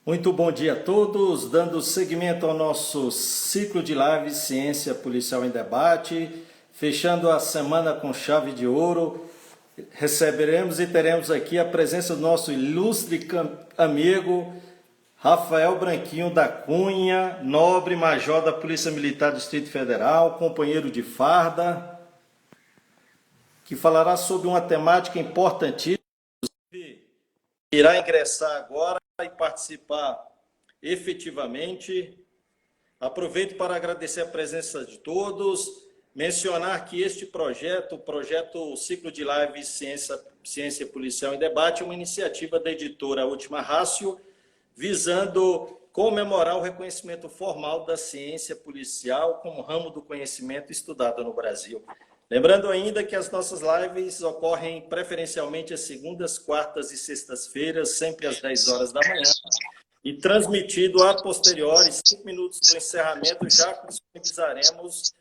Muito bom dia a todos, dando seguimento ao nosso ciclo de lives Ciência Policial em Debate, fechando a semana com chave de ouro, receberemos e teremos aqui a presença do nosso ilustre amigo Rafael Branquinho da Cunha, nobre major da Polícia Militar do Distrito Federal, companheiro de farda, que falará sobre uma temática importantíssima. Irá ingressar agora e participar efetivamente. Aproveito para agradecer a presença de todos, mencionar que este projeto, o projeto Ciclo de Lives Ciência Policial em Debate, é uma iniciativa da editora Última Ratio, visando comemorar o reconhecimento formal da ciência policial como ramo do conhecimento estudado no Brasil. Lembrando ainda que as nossas lives ocorrem preferencialmente às segundas, quartas e sextas-feiras, sempre às 10 horas da manhã, e transmitido a posteriori, 5 minutos do encerramento, já disponibilizaremos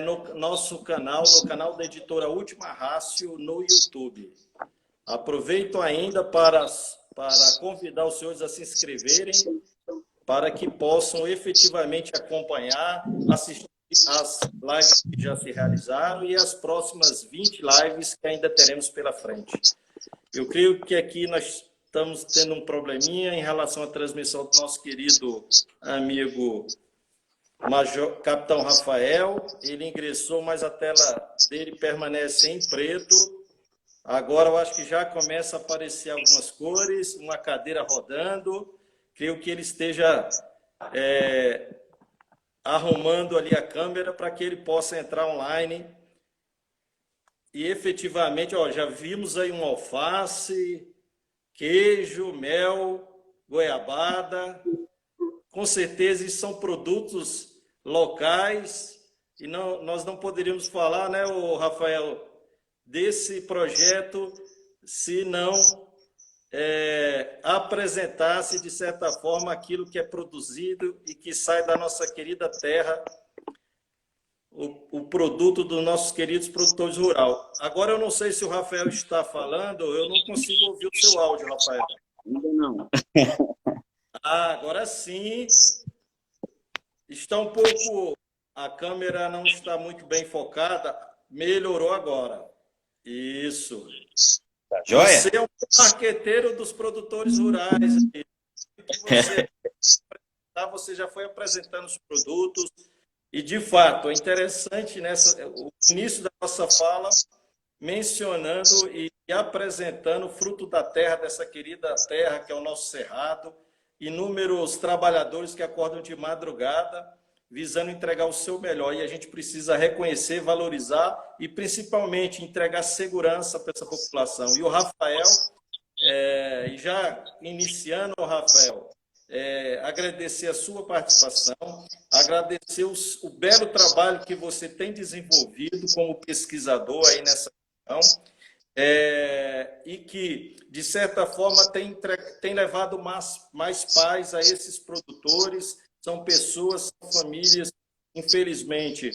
no nosso canal, no canal da editora Última Ratio, no YouTube. Aproveito ainda para convidar os senhores a se inscreverem, para que possam efetivamente acompanhar, assistir as lives que já se realizaram e as próximas 20 lives que ainda teremos pela frente. Eu creio que aqui nós estamos tendo um probleminha em relação à transmissão do nosso querido amigo Capitão Rafael. Ele ingressou, mas a tela dele permanece em preto. Agora eu acho que já começa a aparecer algumas cores, uma cadeira rodando. Creio que ele esteja arrumando ali a câmera para que ele possa entrar online. E efetivamente, já vimos aí um alface, queijo, mel, goiabada. Com certeza, isso são produtos locais e nós não poderíamos falar, né, Rafael, desse projeto se não apresentasse, de certa forma, aquilo que é produzido e que sai da nossa querida terra, o produto dos nossos queridos produtores rurais. Agora, eu não sei se o Rafael está falando, eu não consigo ouvir o seu áudio, Rafael. Ainda não. Agora sim. Está um pouco... A câmera não está muito bem focada. Melhorou agora. Isso. Tá joia? Você é um marqueteiro dos produtores rurais. Você já foi apresentando os produtos. E, de fato, é interessante o início da nossa fala mencionando e apresentando o fruto da terra, dessa querida terra que é o nosso Cerrado, inúmeros trabalhadores que acordam de madrugada visando entregar o seu melhor. E a gente precisa reconhecer, valorizar e, principalmente, entregar segurança para essa população. E o Rafael, já iniciando, Rafael, agradecer a sua participação, agradecer o belo trabalho que você tem desenvolvido como pesquisador aí nessa questão, e que, de certa forma, tem levado mais paz a esses produtores. São pessoas, são famílias, infelizmente,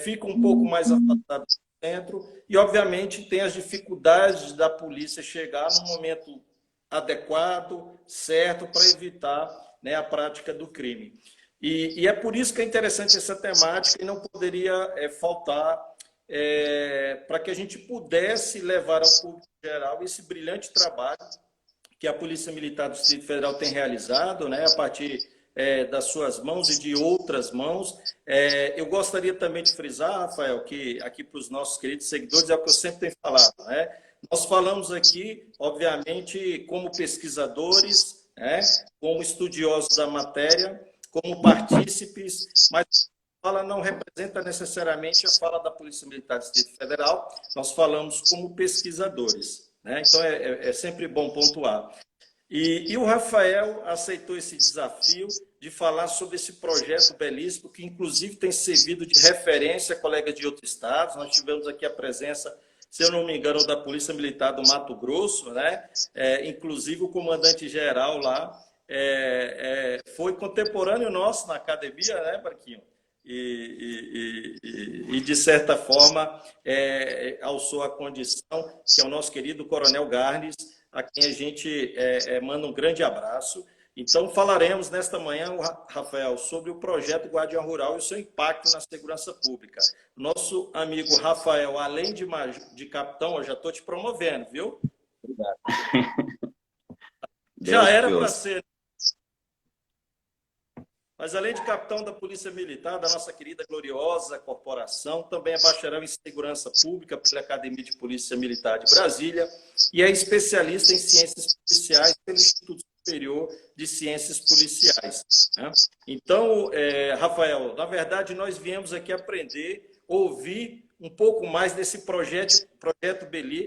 ficam um pouco mais afastadas do centro e, obviamente, tem as dificuldades da polícia chegar no momento adequado, certo, para evitar, né, a prática do crime. E é por isso que é interessante essa temática e não poderia faltar para que a gente pudesse levar ao público geral esse brilhante trabalho que a Polícia Militar do Distrito Federal tem realizado, né, a partir das suas mãos e de outras mãos. Eu gostaria também de frisar, Rafael, que aqui para os nossos queridos seguidores é o que eu sempre tenho falado, né? Nós falamos aqui, obviamente, como pesquisadores, né, como estudiosos da matéria, como partícipes, mas a fala não representa necessariamente a fala da Polícia Militar do Distrito Federal, nós falamos como pesquisadores, né? Então, é sempre bom pontuar. E o Rafael aceitou esse desafio de falar sobre esse projeto belíssimo, que inclusive tem servido de referência a colegas de outros estados. Nós tivemos aqui a presença, se eu não me engano, da Polícia Militar do Mato Grosso, né? Inclusive o comandante-geral lá foi contemporâneo nosso na academia, né, Barquinho? E de certa forma, alçou a condição, que é o nosso querido Coronel Garnes, a quem a gente manda um grande abraço. Então, falaremos nesta manhã, Rafael, sobre o projeto Guardião Rural e o seu impacto na segurança pública. Nosso amigo Rafael, além de capitão, eu já estou te promovendo, viu? Obrigado. Já era para ser. Mas, além de capitão da Polícia Militar, da nossa querida gloriosa corporação, também é bacharel em Segurança Pública pela Academia de Polícia Militar de Brasília e é especialista em Ciências Policiais pelo Instituto Superior de Ciências Policiais. Né? Então, Rafael, na verdade, nós viemos aqui aprender, ouvir um pouco mais desse projeto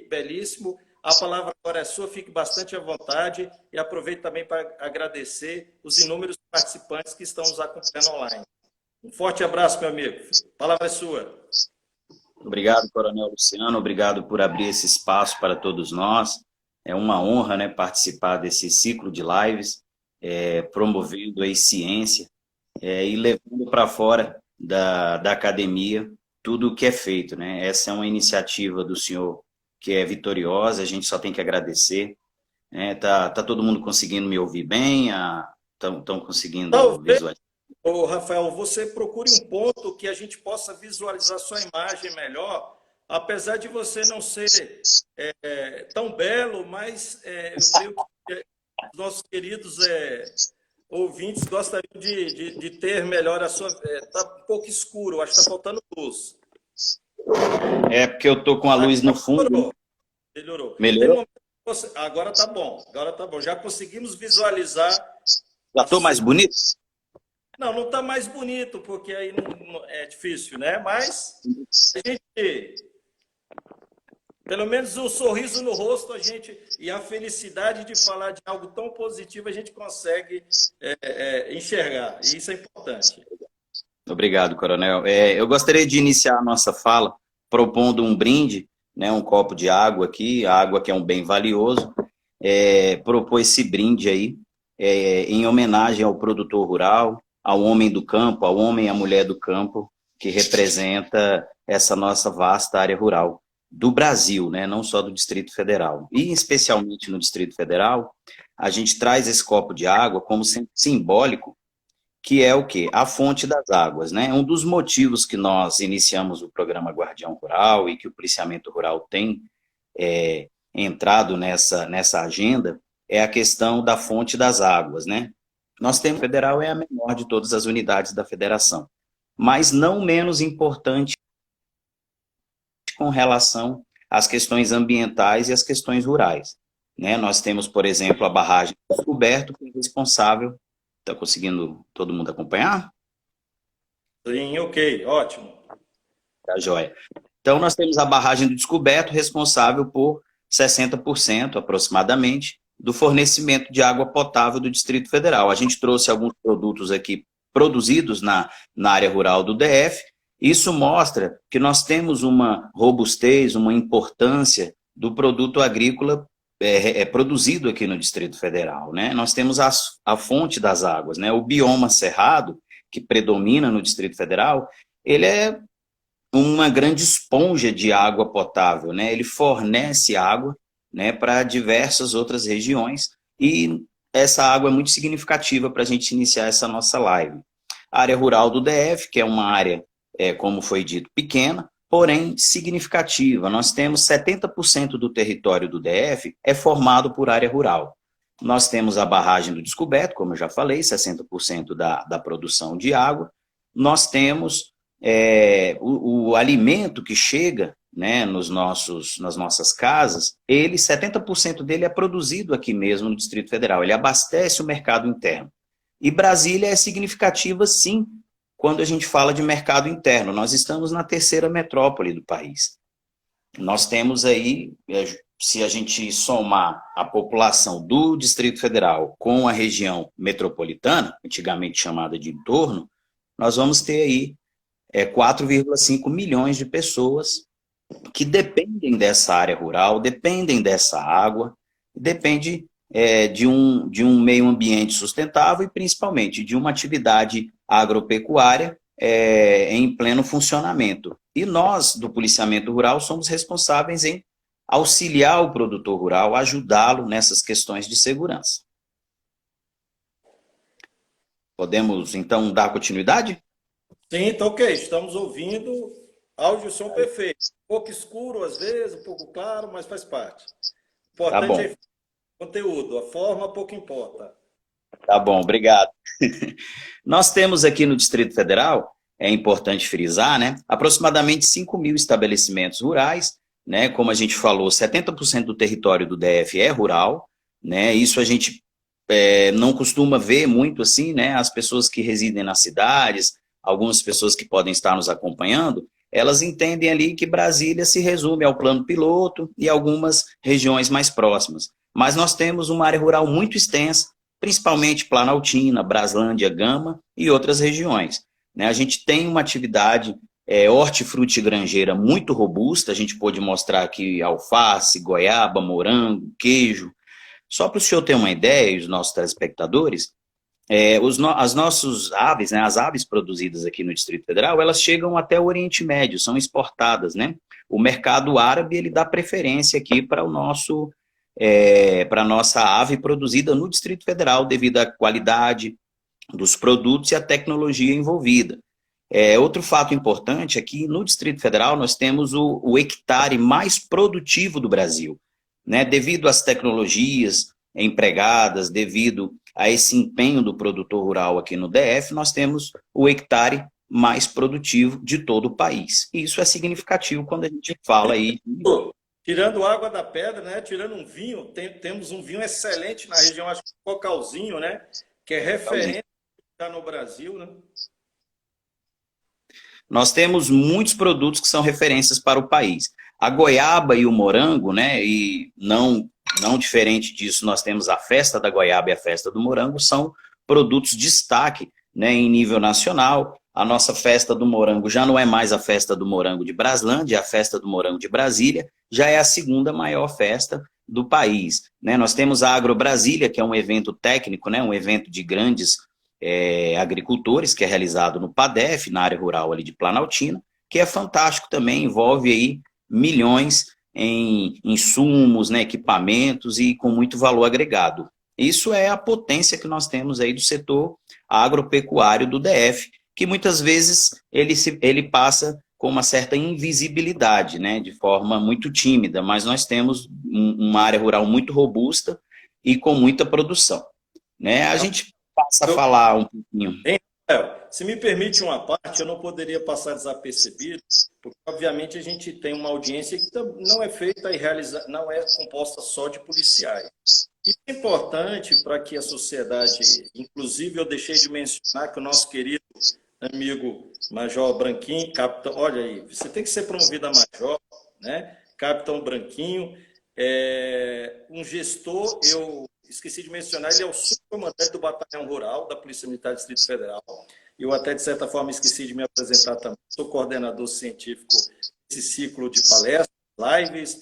belíssimo. A palavra agora é sua, fique bastante à vontade e aproveito também para agradecer os inúmeros participantes que estão nos acompanhando online. Um forte abraço, meu amigo. A palavra é sua. Obrigado, Coronel Luciano. Obrigado por abrir esse espaço para todos nós. É uma honra, né, participar desse ciclo de lives, promovendo aí ciência e levando para fora da academia tudo o que é feito, né? Essa é uma iniciativa do senhor que é vitoriosa, a gente só tem que agradecer. Tá todo mundo conseguindo me ouvir bem? Estão conseguindo visualizar? Ô, Rafael, você procure um ponto que a gente possa visualizar sua imagem melhor, apesar de você não ser tão belo, mas eu creio que os nossos queridos ouvintes gostariam de ter melhor a sua... Está um pouco escuro, acho que está faltando luz. É porque eu estou com a luz no fundo. Melhorou. Melhorou? Agora está bom. Já conseguimos visualizar. Já estou mais bonito? Não está mais bonito, porque aí não é difícil, né? Mas a gente, pelo menos um sorriso no rosto, e a felicidade de falar de algo tão positivo, a gente consegue enxergar. E isso é importante. Obrigado, Coronel. Eu gostaria de iniciar a nossa fala propondo um brinde, né, um copo de água aqui, a água que é um bem valioso, propor esse brinde aí, em homenagem ao produtor rural, ao homem do campo, ao homem e à mulher do campo, que representa essa nossa vasta área rural do Brasil, né, não só do Distrito Federal. E especialmente no Distrito Federal, a gente traz esse copo de água como simbólico, que é o quê? A fonte das águas, né? Um dos motivos que nós iniciamos o programa Guardião Rural e que o policiamento rural tem entrado nessa agenda é a questão da fonte das águas, né? Nós temos, a federal é a menor de todas as unidades da federação, mas não menos importante com relação às questões ambientais e às questões rurais, né? Nós temos, por exemplo, a barragem do Descoberto, que é responsável. Está conseguindo todo mundo acompanhar? Sim, ok, ótimo. Tá joia. Então, nós temos a barragem do Descoberto, responsável por 60% aproximadamente do fornecimento de água potável do Distrito Federal. A gente trouxe alguns produtos aqui produzidos na área rural do DF. Isso mostra que nós temos uma robustez, uma importância do produto agrícola produzido aqui no Distrito Federal, né? Nós temos a fonte das águas, né? O bioma cerrado, que predomina no Distrito Federal, ele é uma grande esponja de água potável, né? Ele fornece água, né, para diversas outras regiões e essa água é muito significativa para a gente iniciar essa nossa live. A área rural do DF, que é uma área, como foi dito, pequena, porém significativa. Nós temos 70% do território do DF é formado por área rural. Nós temos a barragem do Descoberto, como eu já falei, 60% da produção de água. Nós temos o alimento que chega, né, nas nossas casas, 70% dele é produzido aqui mesmo no Distrito Federal. Ele abastece o mercado interno. E Brasília é significativa, sim, quando a gente fala de mercado interno. Nós estamos na terceira metrópole do país. Nós temos aí, se a gente somar a população do Distrito Federal com a região metropolitana, antigamente chamada de entorno, nós vamos ter aí 4,5 milhões de pessoas que dependem dessa área rural, dependem dessa água, dependem de um meio ambiente sustentável e principalmente de uma atividade agropecuária em pleno funcionamento. E nós, do policiamento rural, somos responsáveis em auxiliar o produtor rural, ajudá-lo nessas questões de segurança. Podemos, então, dar continuidade? Sim, tá ok. Estamos ouvindo áudio e som perfeito. Um pouco escuro às vezes, um pouco claro, mas faz parte. O Tá importante é bom, o conteúdo, a forma pouco importa. tá bom, obrigado. Nós temos aqui no Distrito Federal, é importante frisar, né, aproximadamente 5.000 estabelecimentos rurais, né, como a gente falou, 70% do território do DF é rural, né, isso a gente não costuma ver muito assim, né, as pessoas que residem nas cidades, algumas pessoas que podem estar nos acompanhando, elas entendem ali que Brasília se resume ao plano piloto e algumas regiões mais próximas. Mas nós temos uma área rural muito extensa, principalmente Planaltina, Braslândia, Gama e outras regiões. Né? A gente tem uma atividade hortifrutigranjeira muito robusta, a gente pôde mostrar aqui alface, goiaba, morango, queijo. Só para o senhor ter uma ideia, e os nossos telespectadores, as nossas aves, né, as aves produzidas aqui no Distrito Federal, elas chegam até o Oriente Médio, são exportadas, né? O mercado árabe, ele dá preferência aqui para o nosso para a nossa ave produzida no Distrito Federal, devido à qualidade dos produtos e à tecnologia envolvida. Outro fato importante é que no Distrito Federal nós temos o hectare mais produtivo do Brasil, né? Devido às tecnologias empregadas, devido a esse empenho do produtor rural aqui no DF, nós temos o hectare mais produtivo de todo o país. E isso é significativo quando a gente fala aí. Tirando água da pedra, né? Tirando um vinho, temos um vinho excelente na região, acho que Cocalzinho, né? Que é referência no Brasil, né? Nós temos muitos produtos que são referências para o país. A goiaba e o morango, né? E não diferente disso, nós temos a festa da goiaba e a festa do morango, são produtos de destaque, né, em nível nacional. A nossa festa do morango já não é mais a festa do morango de Braslândia, a festa do morango de Brasília já é a segunda maior festa do país. Né? Nós temos a Agro Brasília, que é um evento técnico, né, um evento de grandes agricultores, que é realizado no PADEF, na área rural ali de Planaltina, que é fantástico também, envolve aí milhões em insumos, né, equipamentos e com muito valor agregado. Isso é a potência que nós temos aí do setor agropecuário do DF, que muitas vezes ele passa com uma certa invisibilidade, né, de forma muito tímida, mas nós temos uma área rural muito robusta e com muita produção. Né? A gente passa a falar um pouquinho. Se me permite uma parte, eu não poderia passar desapercebido, porque obviamente a gente tem uma audiência que não é feita e não é composta só de policiais. Isso é importante para que a sociedade, inclusive eu deixei de mencionar que o nosso querido amigo Major Branquinho, capitão, olha aí, você tem que ser promovido a major, né? Capitão Branquinho, um gestor, eu esqueci de mencionar, ele é o subcomandante do Batalhão Rural da Polícia Militar do Distrito Federal. Eu até, de certa forma, esqueci de me apresentar também. Sou coordenador científico desse ciclo de palestras, lives.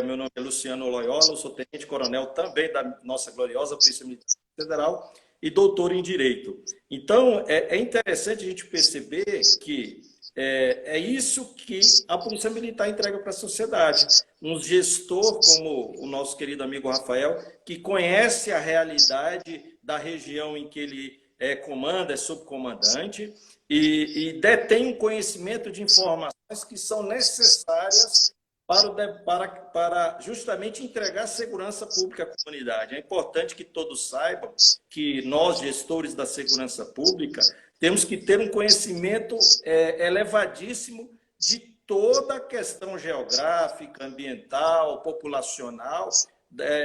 Meu nome é Luciano Loyola, eu sou tenente-coronel também da nossa gloriosa Polícia Militar Federal e doutor em Direito. Então, é interessante a gente perceber que é isso que a Polícia Militar entrega para a sociedade. Um gestor como o nosso querido amigo Rafael, que conhece a realidade da região em que ele comanda, é subcomandante, e detém um conhecimento de informações que são necessárias para justamente entregar segurança pública à comunidade. É importante que todos saibam que nós, gestores da segurança pública, temos que ter um conhecimento elevadíssimo de toda a questão geográfica, ambiental, populacional,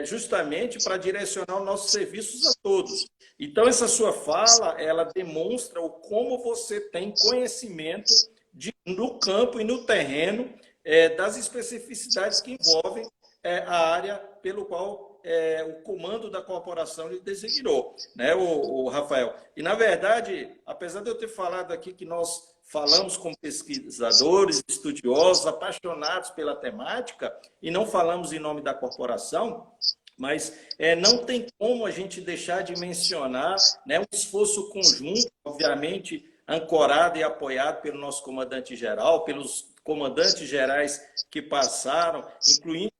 justamente para direcionar os nossos serviços a todos. Então, essa sua fala, ela demonstra o como você tem conhecimento no campo e no terreno das especificidades que envolvem a área pelo qual o comando da corporação lhe designou, né, o Rafael. E, na verdade, apesar de eu ter falado aqui que nós falamos com pesquisadores, estudiosos, apaixonados pela temática, e não falamos em nome da corporação, mas não tem como a gente deixar de mencionar, né, um esforço conjunto, obviamente ancorado e apoiado pelo nosso comandante-geral, pelos comandantes gerais que passaram,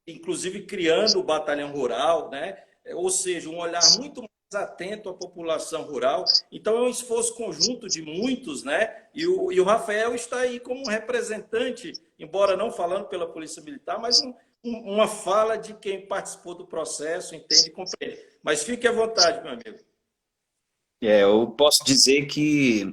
inclusive criando o Batalhão Rural, né? Ou seja, um olhar muito mais atento à população rural. Então, é um esforço conjunto de muitos, né? E o Rafael está aí como um representante, embora não falando pela Polícia Militar, mas uma fala de quem participou do processo, entende e compreende. Mas fique à vontade, meu amigo. Eu posso dizer que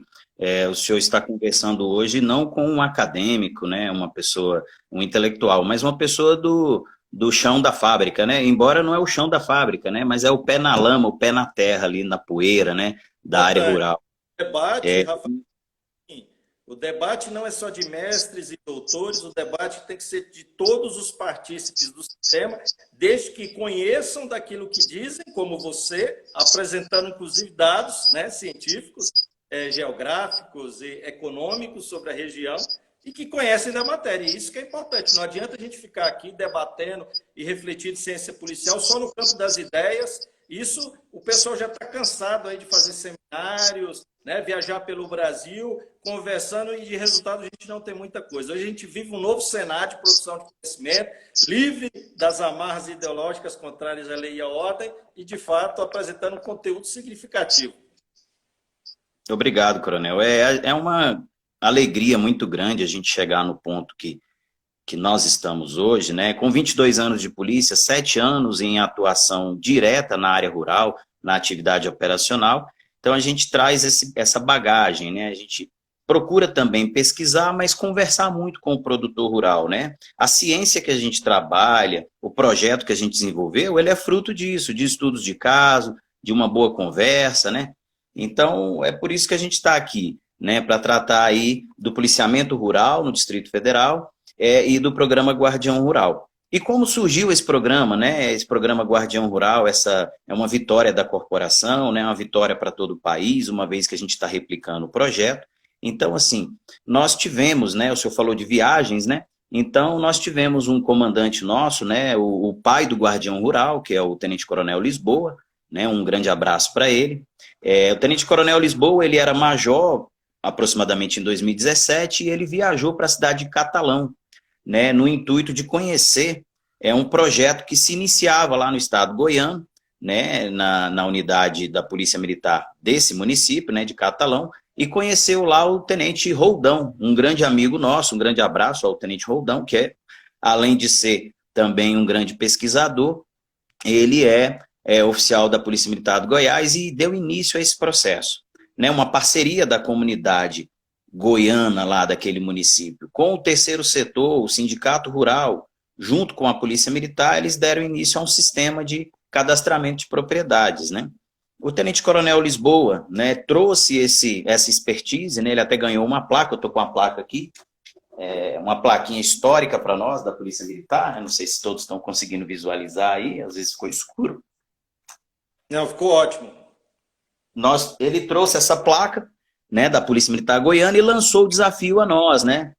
o senhor está conversando hoje não com um acadêmico, né, uma pessoa, um intelectual, mas uma pessoa do chão da fábrica, né? Embora não é o chão da fábrica, né, mas é o pé na lama, o pé na terra ali, na poeira, né, da área rural. O debate, Rafael, o debate não é só de mestres e doutores, o debate tem que ser de todos os partícipes do sistema, desde que conheçam daquilo que dizem, como você, apresentando inclusive dados, né, científicos, geográficos e econômicos sobre a região, e que conhecem da matéria. E isso que é importante. Não adianta a gente ficar aqui debatendo e refletindo ciência policial só no campo das ideias. Isso, o pessoal já está cansado aí de fazer seminários, né, viajar pelo Brasil, conversando, e de resultado a gente não tem muita coisa. Hoje a gente vive um novo cenário de produção de conhecimento, livre das amarras ideológicas contrárias à lei e à ordem, e, de fato, apresentando um conteúdo significativo. Obrigado, Coronel. É uma alegria muito grande a gente chegar no ponto que nós estamos hoje, né? Com 22 anos de polícia, 7 anos em atuação direta na área rural, na atividade operacional. Então, a gente traz essa bagagem, né? A gente procura também pesquisar, mas conversar muito com o produtor rural, né? A ciência que a gente trabalha, o projeto que a gente desenvolveu, ele é fruto disso, de estudos de caso, de uma boa conversa, né? Então, é por isso que a gente está aqui, né? Para tratar aí do policiamento rural no Distrito Federal e do programa Guardião Rural. E como surgiu esse programa, né? Esse programa Guardião Rural, essa é uma vitória da corporação, né? Uma vitória para todo o país, uma vez que a gente está replicando o projeto. Então, assim, nós tivemos, né? O senhor falou de viagens, né? Então, nós tivemos um comandante nosso, né? O pai do Guardião Rural, que é o Tenente Coronel Lisboa, né? Um grande abraço para ele. O Tenente Coronel Lisboa, ele era major aproximadamente em 2017 e ele viajou para a cidade de Catalão, né, no intuito de conhecer um projeto que se iniciava lá no estado goiano, né, na unidade da Polícia Militar desse município, né, de Catalão, e conheceu lá o Tenente Roldão, um grande amigo nosso, um grande abraço ao Tenente Roldão, que além de ser também um grande pesquisador, ele é oficial da Polícia Militar do Goiás e deu início a esse processo, né, uma parceria da comunidade goiana lá daquele município, com o terceiro setor, o sindicato rural, junto com a Polícia Militar, eles deram início a um sistema de cadastramento de propriedades, né? O Tenente Coronel Lisboa, né, trouxe essa expertise, né, ele até ganhou uma placa, eu estou com a placa aqui, uma plaquinha histórica para nós, da Polícia Militar, não sei se todos estão conseguindo visualizar aí, às vezes ficou escuro. Não, ficou ótimo. Ele trouxe essa placa, né, da Polícia Militar Goiana e lançou o desafio a nós, né?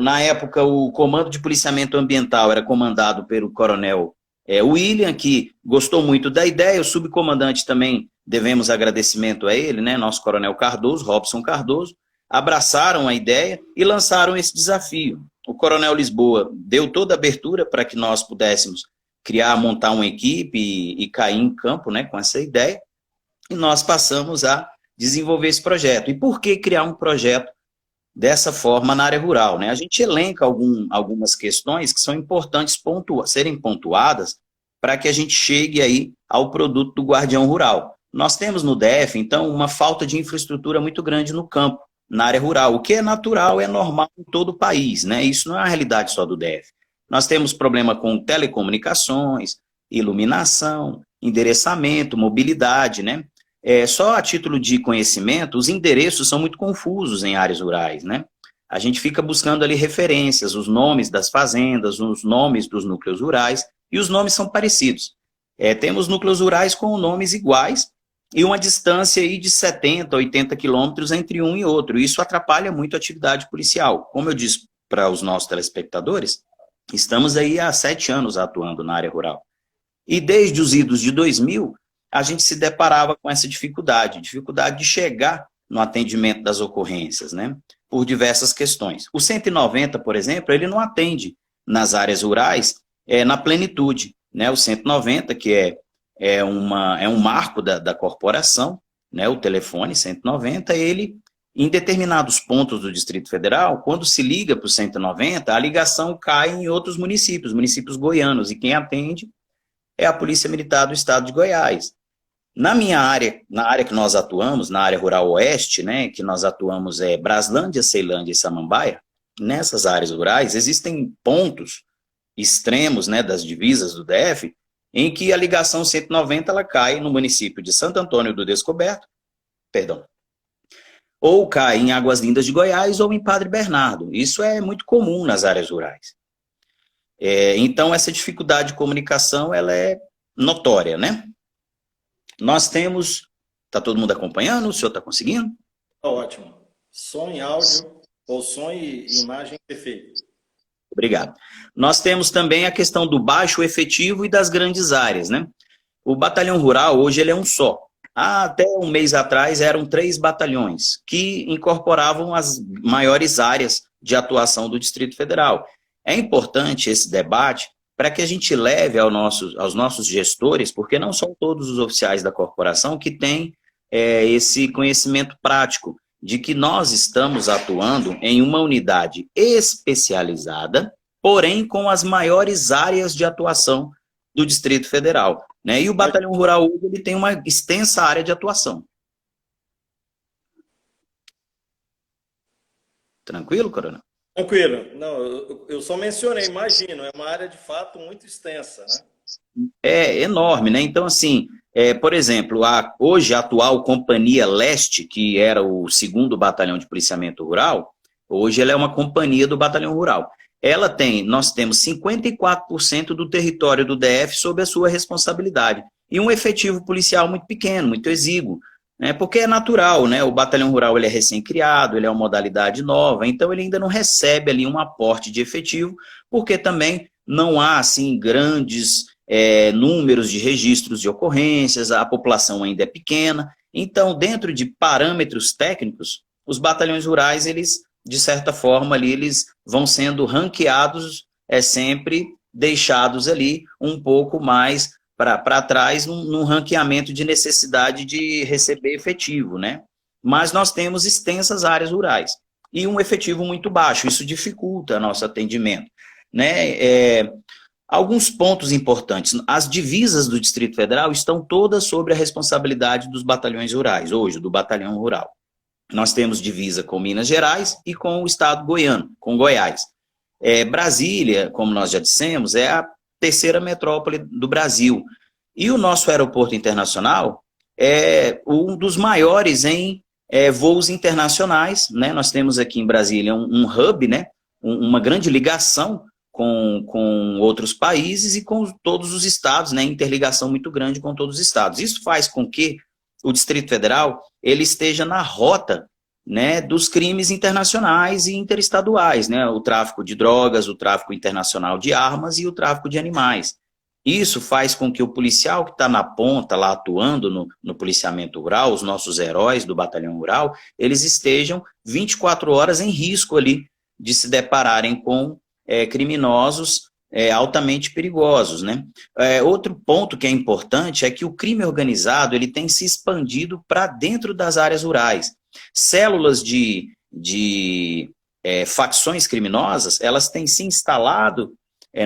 Na época, o Comando de Policiamento Ambiental era comandado pelo Coronel William, que gostou muito da ideia, o subcomandante também devemos agradecimento a ele, né? Nosso Coronel Cardoso, Robson Cardoso, abraçaram a ideia e lançaram esse desafio. O Coronel Lisboa deu toda a abertura para que nós pudéssemos montar uma equipe e cair em campo, né, com essa ideia, e nós passamos a desenvolver esse projeto. E por que criar um projeto dessa forma na área rural, né? A gente elenca algumas questões que são importantes serem pontuadas para que a gente chegue aí ao produto do Guardião Rural. Nós temos no DF, então, uma falta de infraestrutura muito grande no campo, na área rural, o que é natural, é normal em todo o país, né? Isso não é uma realidade só do DF. Nós temos problema com telecomunicações, iluminação, endereçamento, mobilidade, né? Só a título de conhecimento, os endereços são muito confusos em áreas rurais, né? A gente fica buscando ali referências, os nomes das fazendas, os nomes dos núcleos rurais, e os nomes são parecidos. Temos núcleos rurais com nomes iguais e uma distância aí de 70, 80 quilômetros entre um e outro. Isso atrapalha muito a atividade policial. Como eu disse para os nossos telespectadores, estamos aí há 7 anos atuando na área rural. E desde os idos de 2000, a gente se deparava com essa dificuldade de chegar no atendimento das ocorrências, né? Por diversas questões. O 190, por exemplo, ele não atende nas áreas rurais na plenitude, né? O 190, que é é um marco da corporação, né, o telefone 190, ele, em determinados pontos do Distrito Federal, quando se liga para o 190, a ligação cai em outros municípios goianos, e quem atende é a Polícia Militar do Estado de Goiás. Na minha área, na área que nós atuamos, na área rural oeste, né, que nós atuamos Braslândia, Ceilândia e Samambaia, nessas áreas rurais existem pontos extremos, né, das divisas do DF, em que a ligação 190 ela cai no município de Santo Antônio do Descoberto, perdão, ou cai em Águas Lindas de Goiás ou em Padre Bernardo. Isso é muito comum nas áreas rurais. Então, essa dificuldade de comunicação ela é notória, né? Nós temos... Está todo mundo acompanhando? O senhor está conseguindo? Ótimo. Som e áudio, ou som e imagem perfeito. Obrigado. Nós temos também a questão do baixo efetivo e das grandes áreas, né? O batalhão rural, hoje, ele é um só. Até um mês atrás, eram 3 batalhões, que incorporavam as maiores áreas de atuação do Distrito Federal. É importante esse debate para que a gente leve aos nossos gestores, porque não são todos os oficiais da corporação que têm esse conhecimento prático de que nós estamos atuando em uma unidade especializada, porém com as maiores áreas de atuação do Distrito Federal, né? E o Batalhão Rural hoje ele tem uma extensa área de atuação. Tranquilo, Coronel? Tranquilo. Não, eu só mencionei, imagino, é uma área de fato muito extensa, né? É enorme, né? Então, assim, por exemplo, hoje a atual Companhia Leste, que era o 2º Batalhão de Policiamento Rural, hoje ela é uma companhia do Batalhão Rural. Nós temos 54% do território do DF sob a sua responsabilidade. E um efetivo policial muito pequeno, muito exíguo, né? Porque é natural, né? O Batalhão Rural ele é recém-criado, ele é uma modalidade nova, então ele ainda não recebe ali um aporte de efetivo, porque também não há, assim, grandes números de registros de ocorrências, a população ainda é pequena. Então, dentro de parâmetros técnicos, os batalhões rurais, eles, de certa forma, ali, eles vão sendo ranqueados, sempre deixados ali um pouco mais para trás, num ranqueamento de necessidade de receber efetivo, né? Mas nós temos extensas áreas rurais e um efetivo muito baixo, isso dificulta nosso atendimento, né? Alguns pontos importantes. As divisas do Distrito Federal estão todas sobre a responsabilidade dos batalhões rurais, hoje, do Batalhão Rural. Nós temos divisa com Minas Gerais e com o estado goiano, com Goiás. Brasília, como nós já dissemos, é a 3ª metrópole do Brasil. E o nosso aeroporto internacional é um dos maiores em voos internacionais, né? Nós temos aqui em Brasília um hub, né? Uma grande ligação com outros países e com todos os estados, né? Interligação muito grande com todos os estados. Isso faz com que o Distrito Federal ele esteja na rota, né, dos crimes internacionais e interestaduais, né? O tráfico de drogas, o tráfico internacional de armas e o tráfico de animais. Isso faz com que o policial que está na ponta, lá atuando no policiamento rural, os nossos heróis do Batalhão Rural, eles estejam 24 horas em risco ali de se depararem com criminosos altamente perigosos, né? Outro ponto que é importante é que o crime organizado ele tem se expandido para dentro das áreas rurais. Células de facções criminosas, elas têm se instalado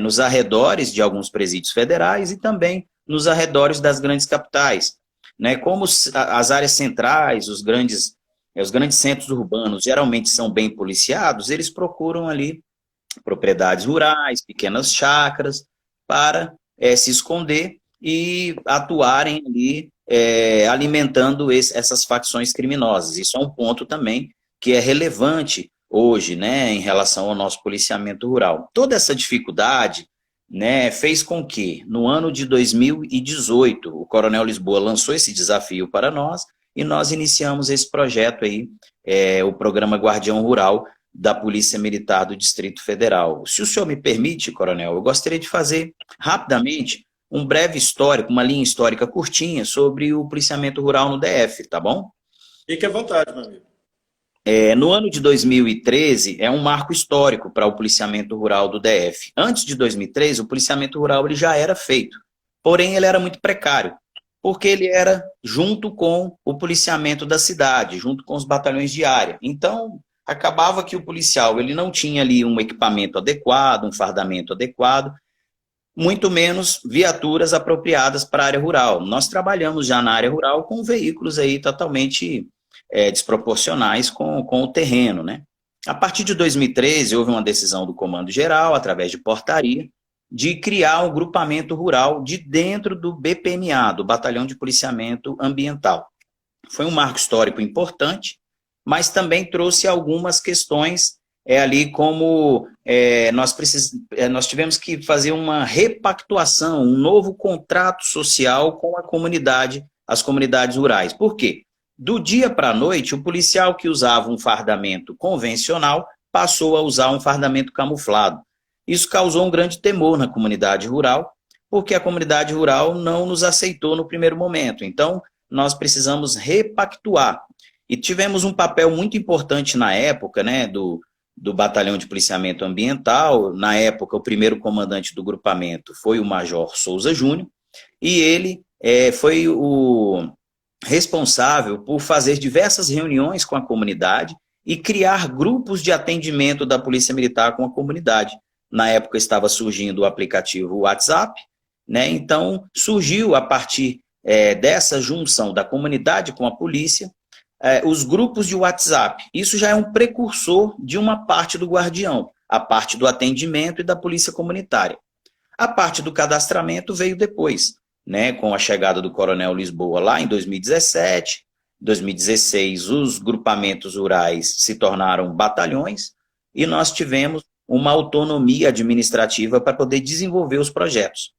nos arredores de alguns presídios federais e também nos arredores das grandes capitais, né? Como as áreas centrais, os grandes centros urbanos geralmente são bem policiados, eles procuram ali propriedades rurais, pequenas chácaras, para se esconder e atuarem ali alimentando essas facções criminosas. Isso é um ponto também que é relevante hoje, né, em relação ao nosso policiamento rural. Toda essa dificuldade, né, fez com que, no ano de 2018, o Coronel Lisboa lançou esse desafio para nós e nós iniciamos esse projeto aí, o programa Guardião Rural da Polícia Militar do Distrito Federal. Se o senhor me permite, Coronel, eu gostaria de fazer rapidamente um breve histórico, uma linha histórica curtinha sobre o policiamento rural no DF, tá bom? Fique à vontade, meu amigo. No ano de 2013, é um marco histórico para o policiamento rural do DF. Antes de 2013, o policiamento rural ele já era feito, porém ele era muito precário, porque ele era junto com o policiamento da cidade, junto com os batalhões de área. Então, acabava que o policial ele não tinha ali um equipamento adequado, um fardamento adequado, muito menos viaturas apropriadas para a área rural. Nós trabalhamos já na área rural com veículos aí totalmente desproporcionais com o terreno, né? A partir de 2013, houve uma decisão do Comando Geral, através de portaria, de criar um grupamento rural de dentro do BPMA, do Batalhão de Policiamento Ambiental. Foi um marco histórico importante, mas também trouxe algumas questões ali como nós tivemos que fazer uma repactuação, um novo contrato social com a comunidade, as comunidades rurais. Por quê? Do dia para a noite, o policial que usava um fardamento convencional passou a usar um fardamento camuflado. Isso causou um grande temor na comunidade rural, porque a comunidade rural não nos aceitou no primeiro momento. Então, nós precisamos repactuar. E tivemos um papel muito importante na época, né, do Batalhão de Policiamento Ambiental. Na época, o primeiro comandante do grupamento foi o Major Souza Júnior, e ele foi o responsável por fazer diversas reuniões com a comunidade e criar grupos de atendimento da Polícia Militar com a comunidade. Na época estava surgindo o aplicativo WhatsApp, né? Então surgiu a partir dessa junção da comunidade com a polícia, os grupos de WhatsApp. Isso já é um precursor de uma parte do Guardião, a parte do atendimento e da polícia comunitária. A parte do cadastramento veio depois, né, com a chegada do Coronel Lisboa lá em 2017, 2016, os grupamentos rurais se tornaram batalhões e nós tivemos uma autonomia administrativa para poder desenvolver os projetos.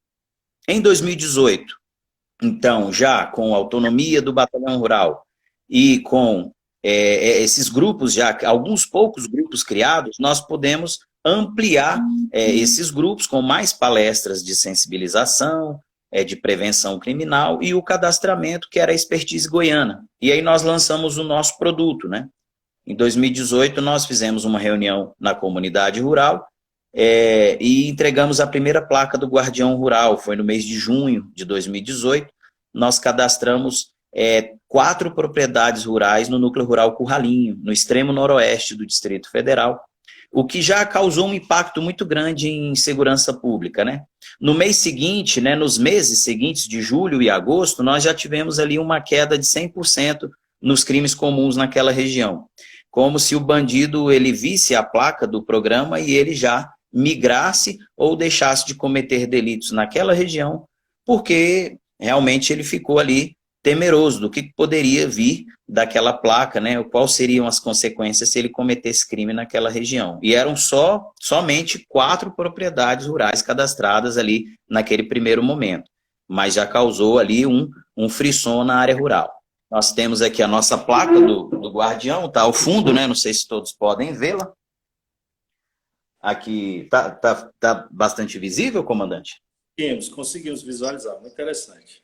Em 2018, então, já com a autonomia do batalhão rural e com esses grupos, já alguns poucos grupos criados, nós podemos ampliar esses grupos com mais palestras de sensibilização, de prevenção criminal e o cadastramento, que era a expertise goiana. E aí nós lançamos o nosso produto, né? Em 2018, nós fizemos uma reunião na comunidade rural e entregamos a primeira placa do Guardião Rural. Foi no mês de junho de 2018. Nós cadastramos 4 propriedades rurais no núcleo rural Curralinho, no extremo noroeste do Distrito Federal, o que já causou um impacto muito grande em segurança pública, né? No mês seguinte, né, nos meses seguintes de julho e agosto, nós já tivemos ali uma queda de 100% nos crimes comuns naquela região. Como se o bandido ele visse a placa do programa e ele já migrasse ou deixasse de cometer delitos naquela região, porque realmente ele ficou ali temeroso do que poderia vir daquela placa, né? Quais seriam as consequências se ele cometesse crime naquela região. E eram somente 4 propriedades rurais cadastradas ali naquele primeiro momento, mas já causou ali um frisson na área rural. Nós temos aqui a nossa placa do Guardião, tá ao fundo, né? Não sei se todos podem vê-la. Aqui tá bastante visível, comandante? Conseguimos visualizar, muito interessante.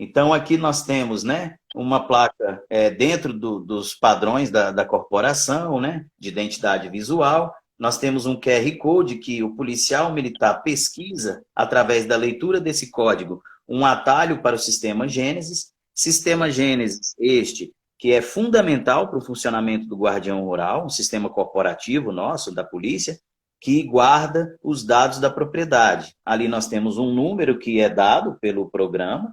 Então, aqui nós temos, né, uma placa dentro dos padrões da corporação, né, de identidade visual. Nós temos um QR Code que o policial militar pesquisa, através da leitura desse código, um atalho para o Sistema Gênesis. Sistema Gênesis este, que é fundamental para o funcionamento do Guardião Rural, um sistema corporativo nosso, da polícia, que guarda os dados da propriedade. Ali nós temos um número que é dado pelo programa,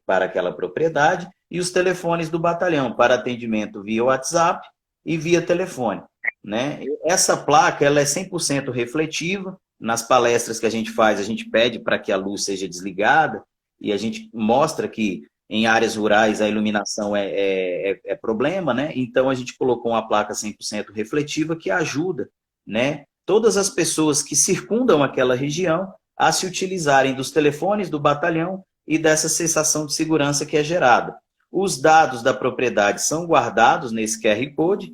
para aquela propriedade, e os telefones do batalhão, para atendimento via WhatsApp e via telefone, né? Essa placa ela é 100% refletiva. Nas palestras que a gente faz, a gente pede para que a luz seja desligada, e a gente mostra que em áreas rurais a iluminação é problema, né? Então a gente colocou uma placa 100% refletiva que ajuda, né, todas as pessoas que circundam aquela região a se utilizarem dos telefones do batalhão e dessa sensação de segurança que é gerada. Os dados da propriedade são guardados nesse QR Code.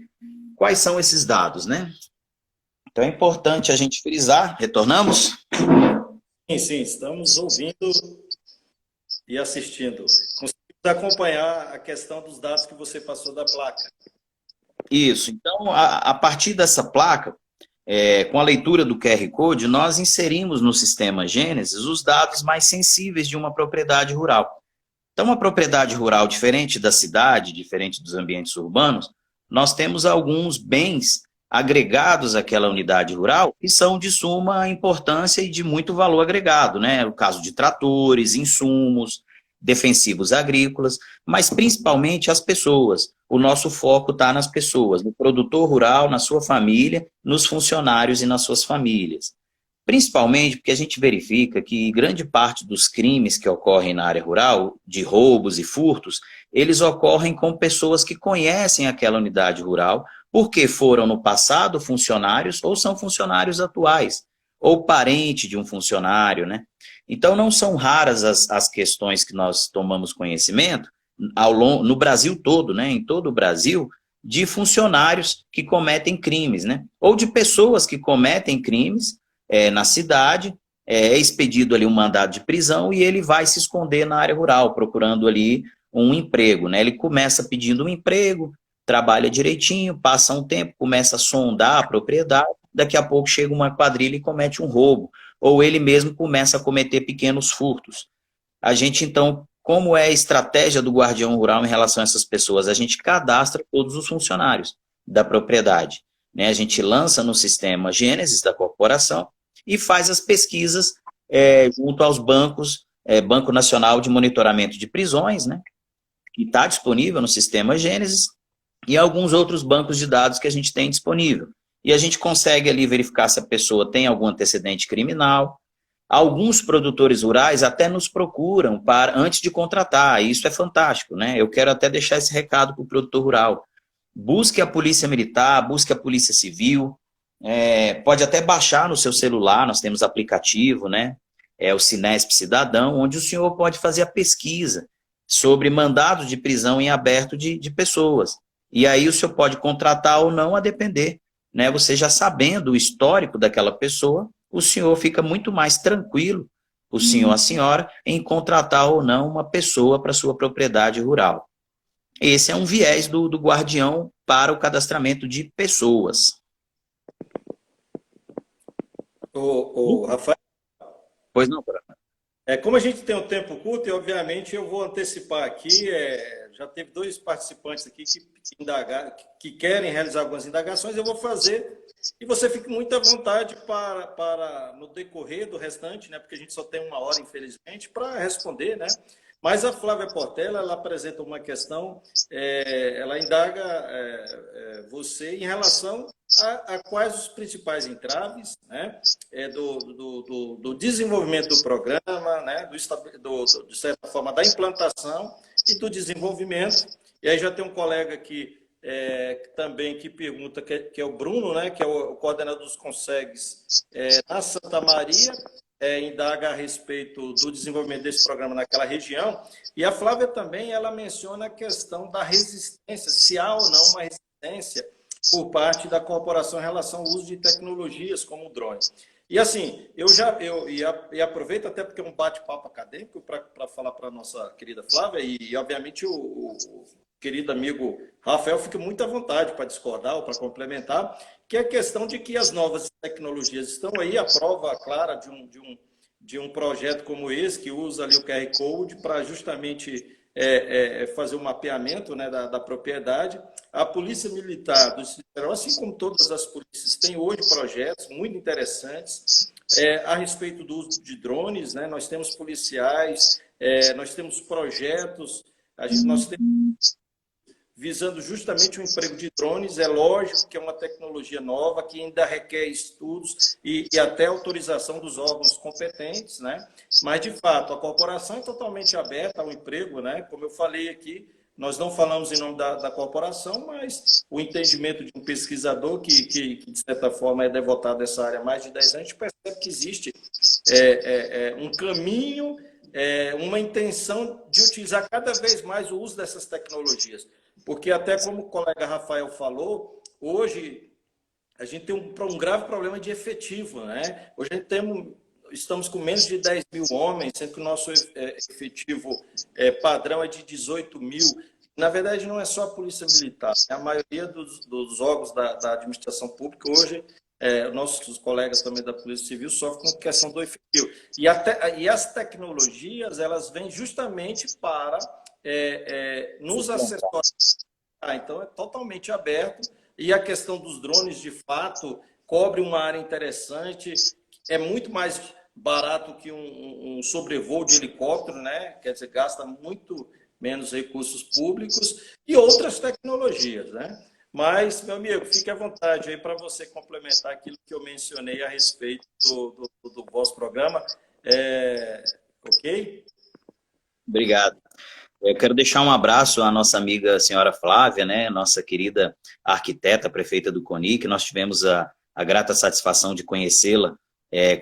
Quais são esses dados, né? Então é importante a gente frisar. Retornamos? Sim, estamos ouvindo e assistindo. Conseguimos acompanhar a questão dos dados que você passou da placa. Isso. Então, a partir dessa placa, com a leitura do QR Code, nós inserimos no sistema Gênesis os dados mais sensíveis de uma propriedade rural. Então, uma propriedade rural diferente da cidade, diferente dos ambientes urbanos, nós temos alguns bens agregados àquela unidade rural que são de suma importância e de muito valor agregado, né? O caso de tratores, insumos, defensivos agrícolas, mas principalmente as pessoas. O nosso foco está nas pessoas, no produtor rural, na sua família, nos funcionários e nas suas famílias. Principalmente porque a gente verifica que grande parte dos crimes que ocorrem na área rural, de roubos e furtos, eles ocorrem com pessoas que conhecem aquela unidade rural, porque foram no passado funcionários ou são funcionários atuais, ou parente de um funcionário, né? Então não são raras as questões que nós tomamos conhecimento no Brasil todo, né? Em todo o Brasil, de funcionários que cometem crimes, né? Ou de pessoas que cometem crimes na cidade, é expedido ali um mandado de prisão e ele vai se esconder na área rural, procurando ali um emprego, né? Ele começa pedindo um emprego, trabalha direitinho, passa um tempo, começa a sondar a propriedade, daqui a pouco chega uma quadrilha e comete um roubo, ou ele mesmo começa a cometer pequenos furtos. A gente, então, como é a estratégia do guardião rural em relação a essas pessoas? A gente cadastra todos os funcionários da propriedade, né? A gente lança no sistema Gênesis da corporação e faz as pesquisas junto aos bancos, Banco Nacional de Monitoramento de Prisões, né, que está disponível no sistema Gênesis, e alguns outros bancos de dados que a gente tem disponível. E a gente consegue ali verificar se a pessoa tem algum antecedente criminal. Alguns produtores rurais até nos procuram antes de contratar, e isso é fantástico, né? Eu quero até deixar esse recado para o produtor rural. Busque a polícia militar, busque a polícia civil, pode até baixar no seu celular, nós temos aplicativo, né? O Cinesp Cidadão, onde o senhor pode fazer a pesquisa sobre mandados de prisão em aberto de pessoas. E aí o senhor pode contratar ou não, a depender, né? Você já sabendo o histórico daquela pessoa, o senhor fica muito mais tranquilo, o senhor, a senhora, em contratar ou não uma pessoa para sua propriedade rural. Esse é um viés do guardião para o cadastramento de pessoas. Rafael, Pois não, Coronel. como a gente tem um tempo curto, e obviamente eu vou antecipar aqui, já teve 2 participantes aqui que querem realizar algumas indagações, eu vou fazer, e você fique muito à vontade para no decorrer do restante, né, porque a gente só tem 1 hora, infelizmente, para responder, né? Mas a Flávia Portela, ela apresenta uma questão, ela indaga você em relação a quais os principais entraves, né, do desenvolvimento do programa, né, de certa forma, da implantação e do desenvolvimento. E aí já tem um colega aqui também que pergunta, que é o Bruno, né, que é o coordenador dos Consegues na Santa Maria, indaga a respeito do desenvolvimento desse programa naquela região. E a Flávia também, ela menciona a questão da resistência, se há ou não uma resistência por parte da corporação em relação ao uso de tecnologias como o drone. E assim, eu aproveito até porque é um bate-papo acadêmico para falar para a nossa querida Flávia e obviamente o querido amigo Rafael fica muito à vontade para discordar ou para complementar, que é a questão de que as novas tecnologias estão aí, a prova clara de um projeto como esse, que usa ali o QR Code para justamente fazer o mapeamento, né, da propriedade. A Polícia Militar do Distrito Federal, assim como todas as polícias, tem hoje projetos muito interessantes a respeito do uso de drones, né? Nós temos policiais, nós temos projetos, nós temos visando justamente o emprego de drones. É lógico que é uma tecnologia nova, que ainda requer estudos e até autorização dos órgãos competentes, né? Mas, de fato, a corporação é totalmente aberta ao emprego, né? Como eu falei aqui, nós não falamos em nome da corporação, mas o entendimento de um pesquisador que de certa forma, é devotado a essa área há mais de 10 anos, a gente percebe que existe um caminho, uma intenção de utilizar cada vez mais o uso dessas tecnologias. Porque até como o colega Rafael falou, hoje a gente tem um grave problema de efetivo, né? Hoje a gente estamos com menos de 10 mil homens, sendo que o nosso efetivo padrão é de 18 mil. Na verdade, não é só a Polícia Militar. A maioria dos órgãos da administração pública hoje nossos colegas também da Polícia Civil sofrem com a questão do efetivo. E as tecnologias, elas vêm justamente para nos assessorar. Então, é totalmente aberto. E a questão dos drones, de fato, cobre uma área interessante. É muito mais barato que um sobrevoo de helicóptero, né? Quer dizer, gasta muito menos recursos públicos e outras tecnologias, né? Mas, meu amigo, fique à vontade aí para você complementar aquilo que eu mencionei a respeito do vosso programa. Ok? Obrigado. Eu quero deixar um abraço à nossa amiga senhora Flávia, né, nossa querida arquiteta, prefeita do CONI, que nós tivemos a grata satisfação de conhecê-la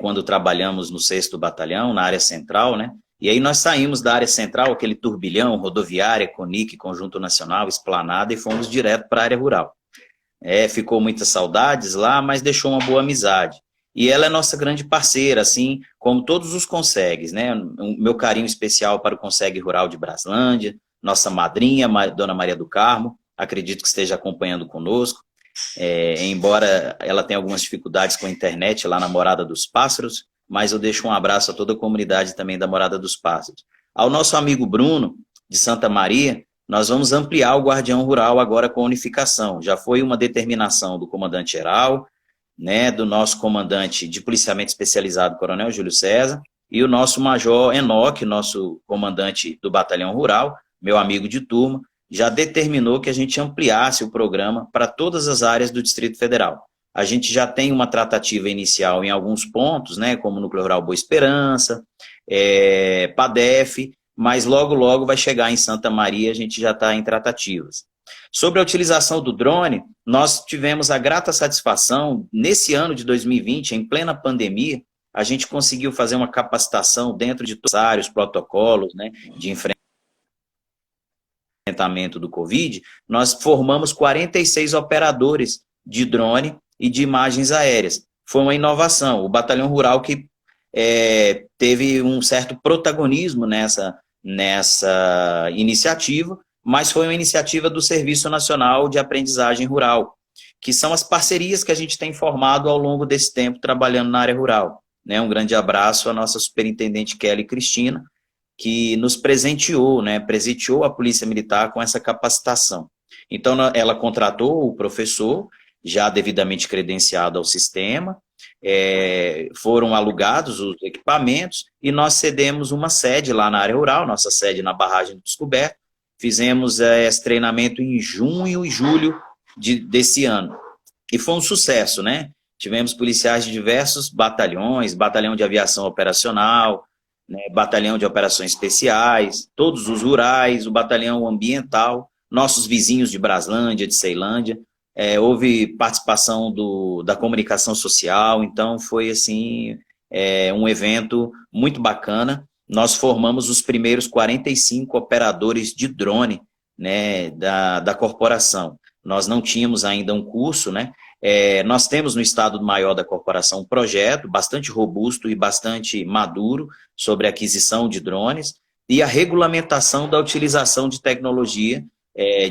quando trabalhamos no 6º Batalhão, na área central, né? E aí nós saímos da área central, aquele turbilhão, rodoviária, CONIC, Conjunto Nacional, Esplanada, e fomos direto para a área rural. Ficou muitas saudades lá, mas deixou uma boa amizade. E ela é nossa grande parceira, assim como todos os consegues, né? O meu carinho especial para o Conseg Rural de Braslândia, nossa madrinha, Dona Maria do Carmo, acredito que esteja acompanhando conosco. Embora ela tenha algumas dificuldades com a internet lá na Morada dos Pássaros, mas eu deixo um abraço a toda a comunidade também da Morada dos Pássaros. Ao nosso amigo Bruno, de Santa Maria, nós vamos ampliar o Guardião Rural agora com a unificação. Já foi uma determinação do comandante-geral, né, do nosso comandante de policiamento especializado, Coronel Júlio César, e o nosso Major Enoque, nosso comandante do Batalhão Rural, meu amigo de turma, já determinou que a gente ampliasse o programa para todas as áreas do Distrito Federal. A gente já tem uma tratativa inicial em alguns pontos, né, como Núcleo Rural Boa Esperança, PADEF, mas logo, logo vai chegar em Santa Maria, a gente já está em tratativas. Sobre a utilização do drone, nós tivemos a grata satisfação, nesse ano de 2020, em plena pandemia, a gente conseguiu fazer uma capacitação dentro de todos os vários protocolos, né, de enfrentamento do Covid. Nós formamos 46 operadores de drone e de imagens aéreas. Foi uma inovação. O Batalhão Rural que teve um certo protagonismo nessa iniciativa, mas foi uma iniciativa do Serviço Nacional de Aprendizagem Rural, que são as parcerias que a gente tem formado ao longo desse tempo trabalhando na área rural. Um grande abraço à nossa superintendente Kelly Cristina, que nos presenteou, presenteou a Polícia Militar com essa capacitação. Então, ela contratou o professor, já devidamente credenciado ao sistema, foram alugados os equipamentos e nós cedemos uma sede lá na área rural, nossa sede na Barragem do Descoberto. Fizemos esse treinamento em junho e julho desse ano. E foi um sucesso, né? Tivemos policiais de diversos batalhões, batalhão de aviação operacional, né, batalhão de operações especiais, todos os rurais, o batalhão ambiental, nossos vizinhos de Braslândia, de Ceilândia. Houve participação da comunicação social, então foi assim, um evento muito bacana. Nós formamos os primeiros 45 operadores de drone, né, da corporação. Nós não tínhamos ainda um curso, né? Nós temos no Estado Maior da corporação um projeto bastante robusto e bastante maduro sobre a aquisição de drones e a regulamentação da utilização de tecnologia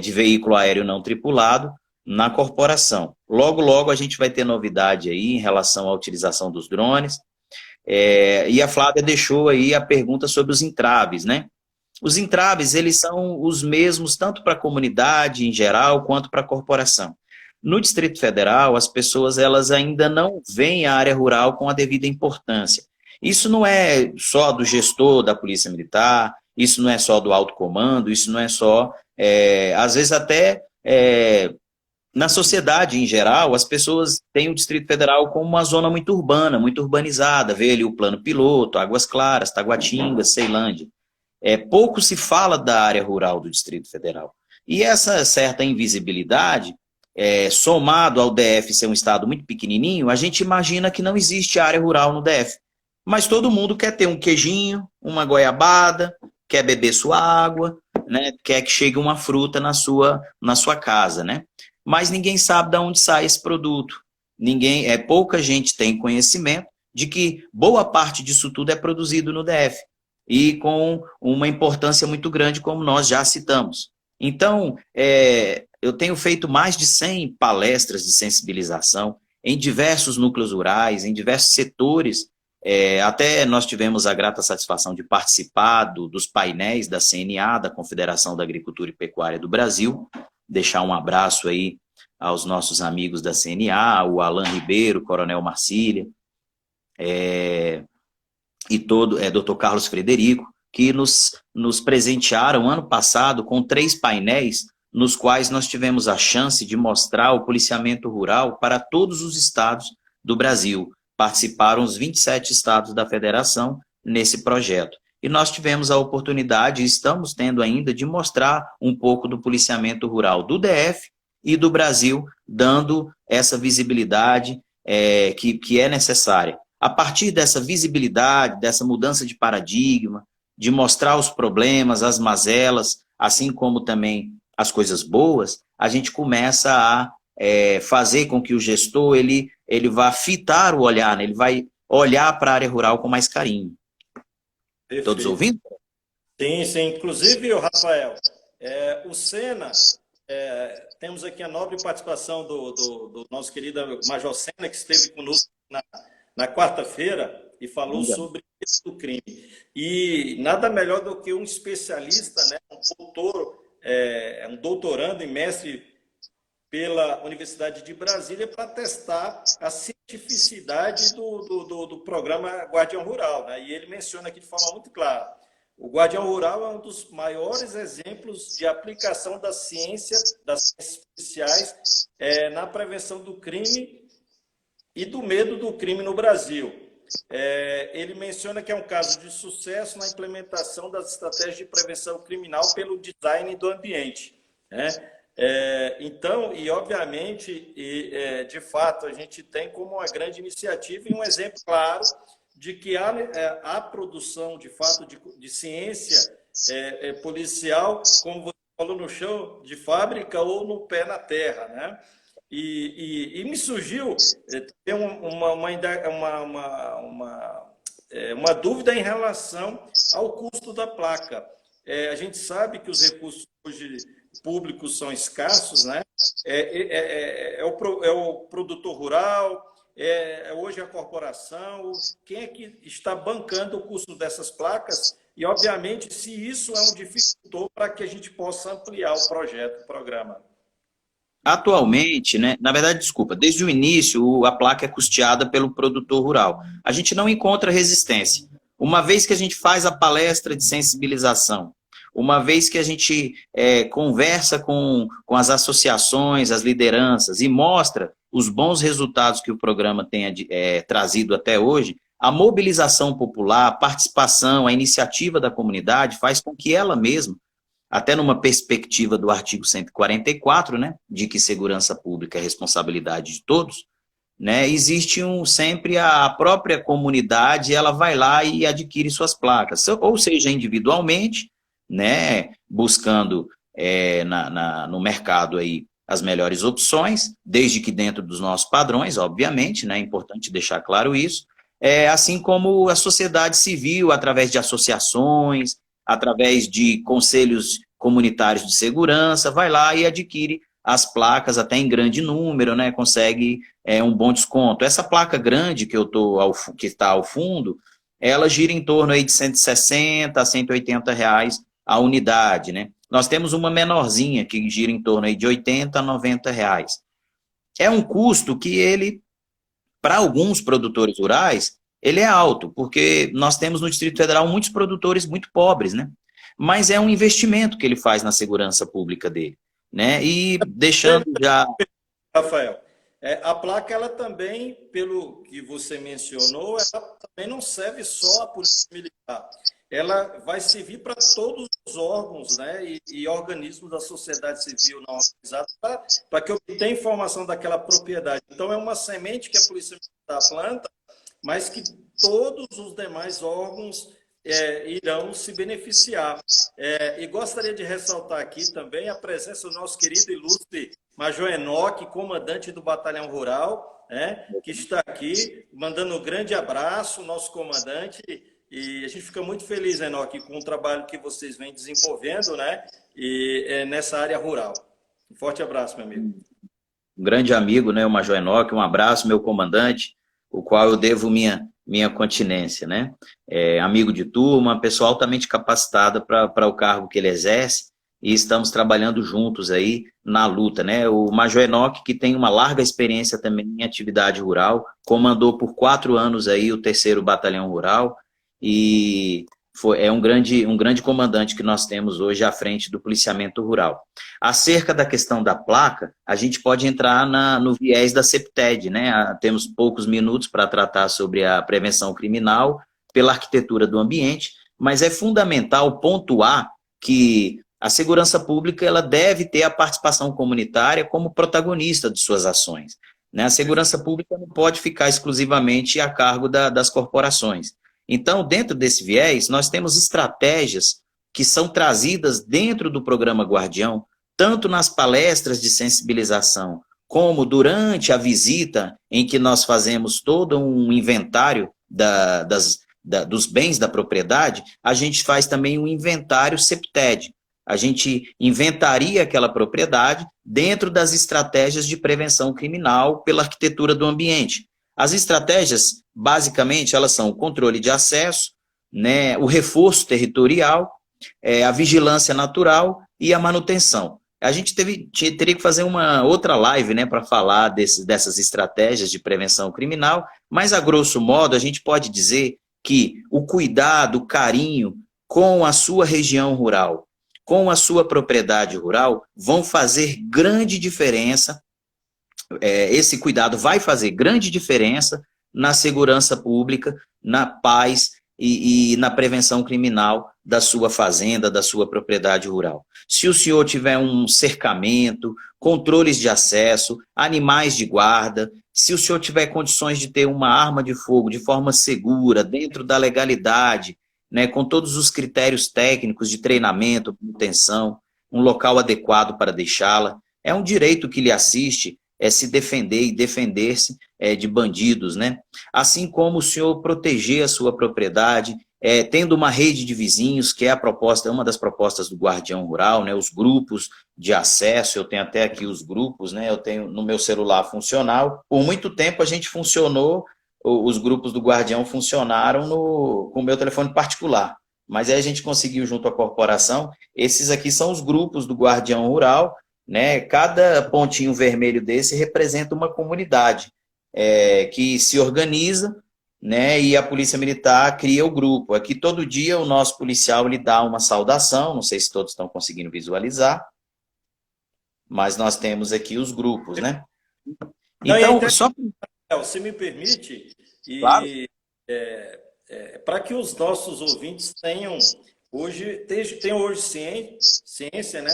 de veículo aéreo não tripulado na corporação. Logo, logo a gente vai ter novidade aí em relação à utilização dos drones. E a Flávia deixou aí a pergunta sobre os entraves, né? Os entraves, eles são os mesmos tanto para a comunidade em geral, quanto para a corporação. No Distrito Federal, as pessoas elas ainda não veem a área rural com a devida importância. Isso não é só do gestor da Polícia Militar, isso não é só do alto comando, isso não é só... às vezes até... na sociedade em geral, as pessoas têm o Distrito Federal como uma zona muito urbana, muito urbanizada. Vê ali o Plano Piloto, Águas Claras, Taguatinga, Ceilândia. Pouco se fala da área rural do Distrito Federal. E essa certa invisibilidade, somado ao DF ser um estado muito pequenininho, a gente imagina que não existe área rural no DF. Mas todo mundo quer ter um queijinho, uma goiabada, quer beber sua água, né? Quer que chegue uma fruta na sua casa, né? Mas ninguém sabe de onde sai esse produto. Pouca gente tem conhecimento de que boa parte disso tudo é produzido no DF e com uma importância muito grande, como nós já citamos. Então, eu tenho feito mais de 100 palestras de sensibilização em diversos núcleos rurais, em diversos setores. Até nós tivemos a grata satisfação de participar dos painéis da CNA, da Confederação da Agricultura e Pecuária do Brasil. Deixar um abraço aí aos nossos amigos da CNA, o Alan Ribeiro, o Coronel Marcília, e Dr. Carlos Frederico, que nos presentearam ano passado com 3 painéis, nos quais nós tivemos a chance de mostrar o policiamento rural para todos os estados do Brasil. Participaram os 27 estados da federação nesse projeto. E nós tivemos a oportunidade, e estamos tendo ainda, de mostrar um pouco do policiamento rural do DF e do Brasil, dando essa visibilidade que é necessária. A partir dessa visibilidade, dessa mudança de paradigma, de mostrar os problemas, as mazelas, assim como também as coisas boas, a gente começa a fazer com que o gestor ele vá fitar o olhar, né? Ele vai olhar para a área rural com mais carinho. Perfeito. Todos ouvindo? Sim, sim. Inclusive, Rafael, o Sena, temos aqui a nobre participação do nosso querido Major Sena, que esteve conosco na quarta-feira e falou sobre o crime. E nada melhor do que um especialista, né, um doutorando e mestre pela Universidade de Brasília, para testar a cientificidade do programa Guardião Rural, né? E ele menciona aqui de forma muito clara: o Guardião Rural é um dos maiores exemplos de aplicação das ciências policiais na prevenção do crime e do medo do crime no Brasil. Ele menciona que é um caso de sucesso na implementação das estratégias de prevenção criminal pelo design do ambiente, né? Então, e obviamente, de fato, a gente tem como uma grande iniciativa e um exemplo claro de que há produção, de fato, de ciência policial, como você falou, no chão de fábrica ou no pé na terra, né? E me surgiu uma dúvida em relação ao custo da placa. A gente sabe que os recursos hoje públicos são escassos, né? É o produtor rural, hoje a corporação. Quem é que está bancando o custo dessas placas? E, obviamente, se isso é um dificultor para que a gente possa ampliar o projeto, o programa. Atualmente, né, na verdade, desculpa, desde o início a placa é custeada pelo produtor rural. A gente não encontra resistência. Uma vez que a gente faz a palestra de sensibilização, uma vez que a gente conversa com as associações, as lideranças e mostra os bons resultados que o programa tem trazido até hoje, a mobilização popular, a participação, a iniciativa da comunidade faz com que ela mesma, até numa perspectiva do artigo 144, né, de que segurança pública é responsabilidade de todos, né, existe sempre a própria comunidade, ela vai lá e adquire suas placas, ou seja, individualmente, né, buscando no mercado aí as melhores opções, desde que dentro dos nossos padrões, obviamente, né, é importante deixar claro isso, assim como a sociedade civil, através de associações, através de conselhos comunitários de segurança, vai lá e adquire as placas até em grande número, né, consegue um bom desconto. Essa placa grande que está ao fundo, ela gira em torno aí de 160 a 180 reais a unidade, né? Nós temos uma menorzinha que gira em torno aí de 80 a 90 reais. É um custo que ele, para alguns produtores rurais, ele é alto, porque nós temos no Distrito Federal muitos produtores muito pobres, né? Mas é um investimento que ele faz na segurança pública dele, né? E deixando já... Rafael, a placa, ela também, pelo que você mencionou, ela também não serve só à Polícia Militar. Ela vai servir para todos os órgãos, né, e organismos da sociedade civil não organizada para que obtenha informação daquela propriedade. Então, é uma semente que a Polícia Militar planta, mas que todos os demais órgãos irão se beneficiar. E gostaria de ressaltar aqui também a presença do nosso querido ilustre Major Enoque, comandante do Batalhão Rural, né, que está aqui, mandando um grande abraço, nosso comandante. E a gente fica muito feliz, Enoque, com o trabalho que vocês vêm desenvolvendo, né, nessa área rural. Um forte abraço, meu amigo. um grande amigo, né, o Major Enoque, um abraço, meu comandante, o qual eu devo minha continência, né? Amigo de turma, pessoa altamente capacitada para o cargo que ele exerce, e estamos trabalhando juntos aí na luta, né? O Major Enoque, que tem uma larga experiência também em atividade rural, comandou por 4 anos aí o 3º Batalhão Rural, e é um grande comandante que nós temos hoje à frente do policiamento rural. Acerca da questão da placa, a gente pode entrar no viés da CEPTED, né? Temos poucos minutos para tratar sobre a prevenção criminal pela arquitetura do ambiente, mas é fundamental pontuar que a segurança pública ela deve ter a participação comunitária como protagonista de suas ações, né? A segurança pública não pode ficar exclusivamente a cargo das corporações. Então, dentro desse viés, nós temos estratégias que são trazidas dentro do programa Guardião, tanto nas palestras de sensibilização, como durante a visita em que nós fazemos todo um inventário dos bens da propriedade, a gente faz também um inventário CEPTED. A gente inventaria aquela propriedade dentro das estratégias de prevenção criminal pela arquitetura do ambiente. As estratégias, basicamente, elas são o controle de acesso, né, o reforço territorial, a vigilância natural e a manutenção. A gente teria que fazer uma outra live, né, para falar dessas estratégias de prevenção criminal, mas, a grosso modo, a gente pode dizer que o cuidado, o carinho com a sua região rural, com a sua propriedade rural, vão fazer grande diferença. Esse cuidado vai fazer grande diferença na segurança pública, na paz e na prevenção criminal da sua fazenda, da sua propriedade rural. Se o senhor tiver um cercamento, controles de acesso, animais de guarda, se o senhor tiver condições de ter uma arma de fogo de forma segura, dentro da legalidade, né, com todos os critérios técnicos de treinamento, manutenção, um local adequado para deixá-la, é um direito que lhe assiste se defender e defender-se de bandidos, né? Assim como o senhor proteger a sua propriedade, tendo uma rede de vizinhos, que é uma das propostas do Guardião Rural, né? Os grupos de acesso, eu tenho até aqui os grupos, né? Eu tenho no meu celular funcional. Por muito tempo a gente funcionou, os grupos do Guardião funcionaram com o meu telefone particular, mas aí a gente conseguiu junto à corporação. Esses aqui são os grupos do Guardião Rural, né? Cada pontinho vermelho desse representa uma comunidade que se organiza, né? E a Polícia Militar cria o grupo. Aqui todo dia o nosso policial lhe dá uma saudação, não sei se todos estão conseguindo visualizar, mas nós temos aqui os grupos, né? Então, só... Se me permite, Claro. Para que os nossos ouvintes tenham hoje ciência, né,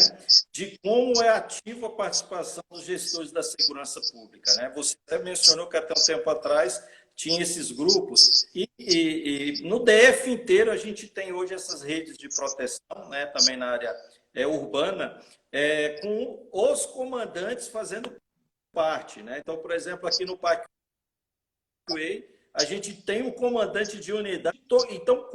de como é ativa a participação dos gestores da segurança pública, né? Você até mencionou que até um tempo atrás tinha esses grupos, e no DF inteiro a gente tem hoje essas redes de proteção, né, também na área urbana, com os comandantes fazendo parte, né? Então, por exemplo, aqui no Parque a gente tem um comandante de unidade, então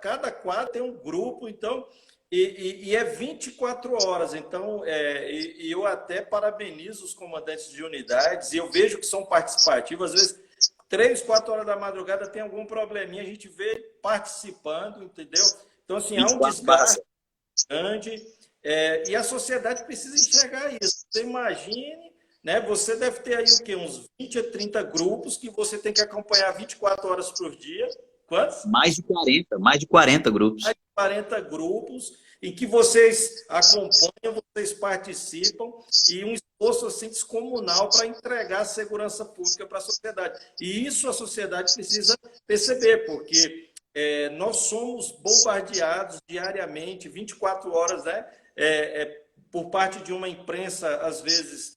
cada quadro tem um grupo, então, e é 24 horas, então, e eu até parabenizo os comandantes de unidades, e eu vejo que são participativos, às vezes 3, 4 horas da madrugada tem algum probleminha, a gente vê participando, entendeu? Então, assim, há um desgaste grande, e a sociedade precisa enxergar isso. Você imagine, né? Você deve ter aí o quê? Uns 20 a 30 grupos que você tem que acompanhar 24 horas por dia. Quantos? Mais de 40 grupos. Mais de 40 grupos em que vocês acompanham, vocês participam, e um esforço assim descomunal para entregar a segurança pública para a sociedade. E isso a sociedade precisa perceber, porque nós somos bombardeados diariamente, 24 horas, né? Por parte de uma imprensa, às vezes,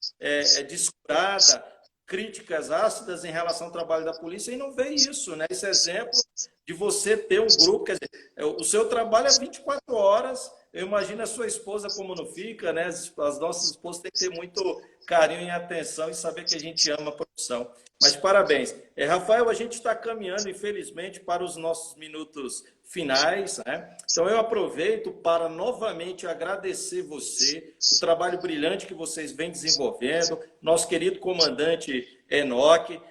descurada, críticas ácidas em relação ao trabalho da polícia, e não vê isso, né? Esse exemplo de você ter um grupo, quer dizer, o seu trabalho é 24 horas, eu imagino a sua esposa como não fica, né? As nossas esposas têm que ter muito carinho e atenção e saber que a gente ama a profissão. Mas parabéns. Rafael, a gente está caminhando, infelizmente, para os nossos minutos finais, né? Então eu aproveito para novamente agradecer você, o trabalho brilhante que vocês vêm desenvolvendo, nosso querido comandante Enoque,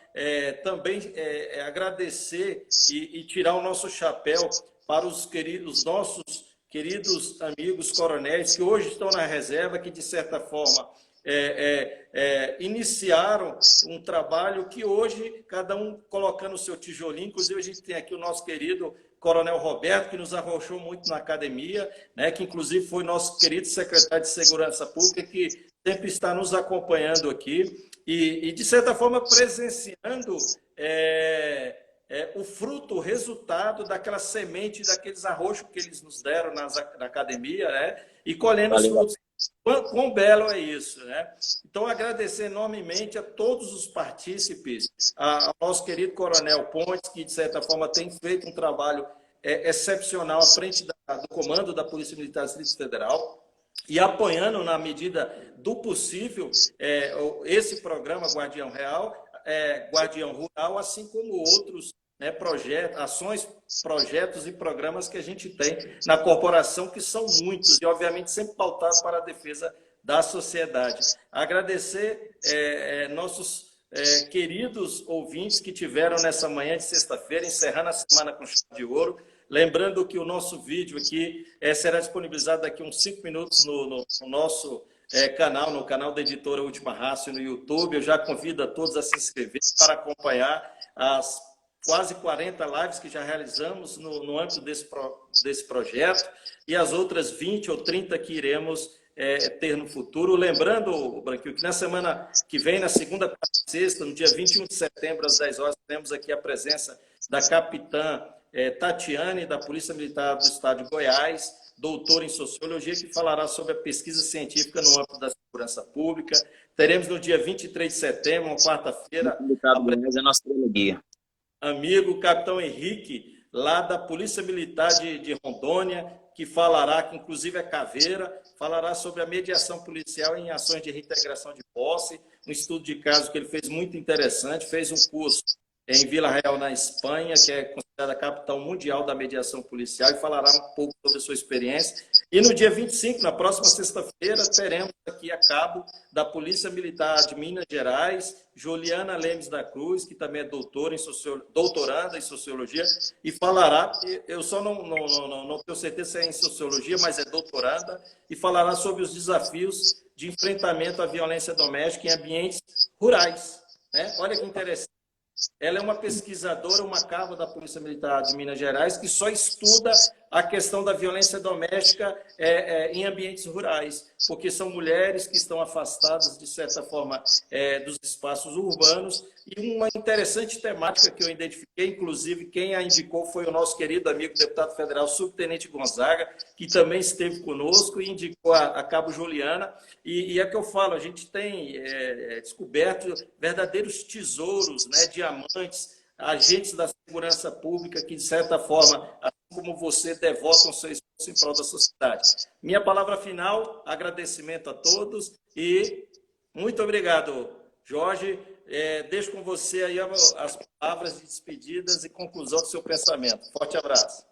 também agradecer e tirar o nosso chapéu para os nossos queridos amigos coronéis que hoje estão na reserva, que de certa forma iniciaram um trabalho que hoje, cada um colocando o seu tijolinho, inclusive a gente tem aqui o nosso querido Coronel Roberto, que nos arrochou muito na academia, né, que inclusive foi nosso querido secretário de Segurança Pública, que sempre está nos acompanhando aqui e de certa forma, presenciando o fruto, o resultado daquela semente, daqueles arroxos que eles nos deram na academia, né, e colhendo os frutos. Quão belo é isso, né? Então, agradecer enormemente a todos os partícipes, ao nosso querido Coronel Pontes, que, de certa forma, tem feito um trabalho excepcional à frente do comando da Polícia Militar do Distrito Federal e apoiando, na medida do possível, esse programa Guardião Guardião Rural, assim como outros, né, projetos e programas que a gente tem na corporação, que são muitos e, obviamente, sempre pautados para a defesa da sociedade. Agradecer nossos queridos ouvintes que tiveram nessa manhã de sexta-feira, encerrando a semana com chave de ouro. Lembrando que o nosso vídeo aqui será disponibilizado daqui uns 5 minutos no nosso canal, no canal da Editora Última Raça no YouTube. Eu já convido a todos a se inscrever para acompanhar as quase 40 lives que já realizamos no âmbito desse projeto e as outras 20 ou 30 que iremos ter no futuro. Lembrando, Branquinho, que na semana que vem, na segunda para sexta, no dia 21 de setembro, às 10 horas, temos aqui a presença da capitã Tatiane, da Polícia Militar do Estado de Goiás, doutora em Sociologia, que falará sobre a pesquisa científica no âmbito da segurança pública. Teremos no dia 23 de setembro, uma quarta-feira, é nossa guia. Amigo Capitão Henrique, lá da Polícia Militar de Rondônia, que falará, que inclusive é caveira, falará sobre a mediação policial em ações de reintegração de posse, um estudo de caso que ele fez muito interessante, fez um curso em Vila Real, na Espanha, que é considerada a capital mundial da mediação policial, e falará um pouco sobre a sua experiência. E no dia 25, na próxima sexta-feira, teremos aqui a cabo da Polícia Militar de Minas Gerais, Juliana Lemes da Cruz, que também é doutoranda em Sociologia, e falará, eu só não tenho certeza se é em Sociologia, mas é doutoranda, e falará sobre os desafios de enfrentamento à violência doméstica em ambientes rurais. Né? Olha que interessante. Ela é uma pesquisadora, uma cabo da Polícia Militar de Minas Gerais, que só estuda a questão da violência doméstica em ambientes rurais, porque são mulheres que estão afastadas, de certa forma, dos espaços urbanos. E uma interessante temática que eu identifiquei, inclusive quem a indicou foi o nosso querido amigo deputado federal, subtenente Gonzaga, que também esteve conosco e indicou a cabo Juliana. E é que eu falo, a gente tem descoberto verdadeiros tesouros, né, diamantes, agentes da segurança pública que, de certa forma, assim como você, devotam seu esforço em prol da sociedade. Minha palavra final, agradecimento a todos e muito obrigado, Jorge. Deixo com você aí as palavras de despedidas e conclusão do seu pensamento. Forte abraço.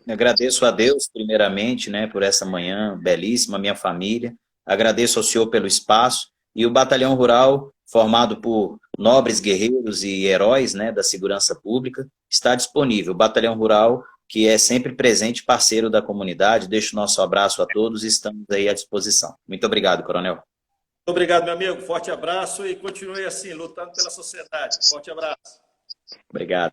Eu agradeço a Deus, primeiramente, né, por essa manhã belíssima, minha família. Agradeço ao senhor pelo espaço e o Batalhão Rural, formado por nobres guerreiros e heróis, né, da segurança pública, está disponível. O Batalhão Rural, que é sempre presente, parceiro da comunidade. Deixo o nosso abraço a todos e estamos aí à disposição. Muito obrigado, Coronel. Muito obrigado, meu amigo. Forte abraço e continue assim, lutando pela sociedade. Forte abraço. Obrigado.